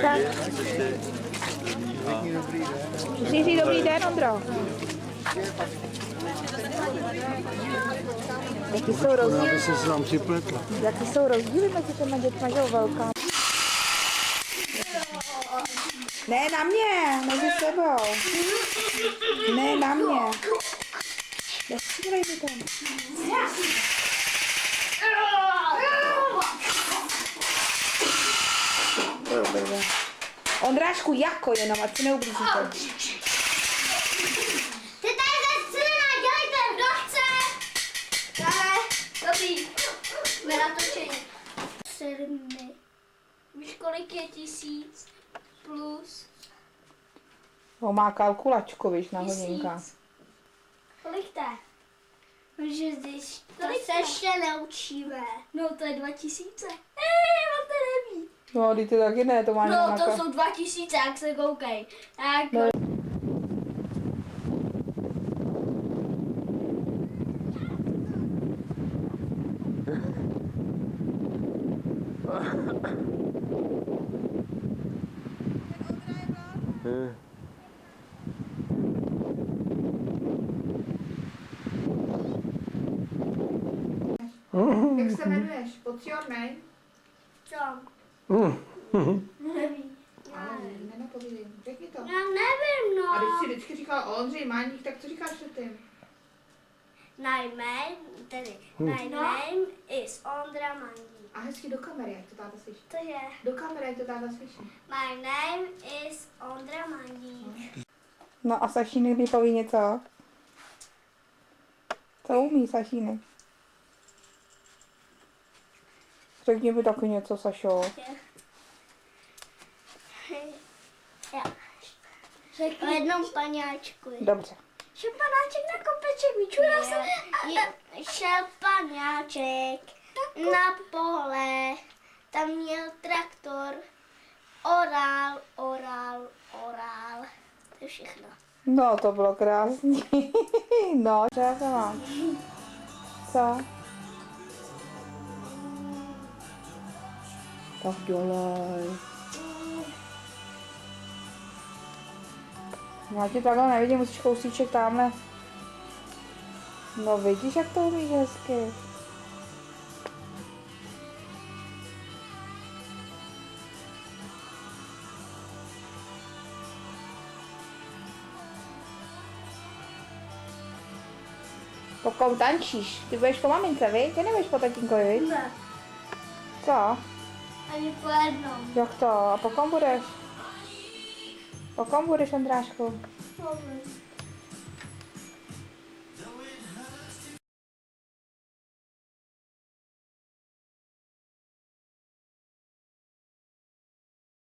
Tak. Musíš říct dobrý den, Ondro. Jaký jsou rozdíly? Aby se vám připletla. Jaký jsou rozdíly mezi těma dětma, že velká? Ne na mě, mezi sebou. Ne na mě. Nestílej mi tam. Ondrášku, jako jenom, ať si neublížíte. Ty tady ze scéna, dělejte, kdo chce! Dále, dobrý, jsme natočení. 7 dny. Víš, kolik je 1000 plus On má kalkulačku, víš, na 1000? hodinkách. Kolik to je? Protože když to se ještě neučíme. No to je 2000. On to neví. No, ty taky ne, to má No nějaká... to jsou 2000, jak se koukej. Tak No. Jak se jmenuješ? What's your name? co? Neví. Ale nenapovídej. Řekni to. Já nevím, A když no. si vždycky říkal Ondřej Máník, tak co říkáš předtím? My name is Ondra Mandík. A hezky do kamery, jak to táta slyší. To je. Do kamery, jak to táta slyší. My name is Ondra Mandík. No a Sašínek mi poví něco. Co umí Sašínek? Řekni mi taky něco, Sašo. Já. Řekni jednou paňáčku. Dobře. Šel panáček na kopeček, vyčurá se. Šel paňáček na pole, tam měl traktor, orál. To je všechno. No, to bylo krásný. No, co já to mám? Co? Tak dělej. Já ti takhle nevidím, musíš kousíček tamhle. No vidíš, jak to umíš hezky. Po kom tančíš? Ty budeš po mamince, viď? Ty nebudeš po tatínkovi, viď? Ne, Co? ani po jednom. Jak to? A po kom budeš? Po kom budeš, Ondrášku? Nevím.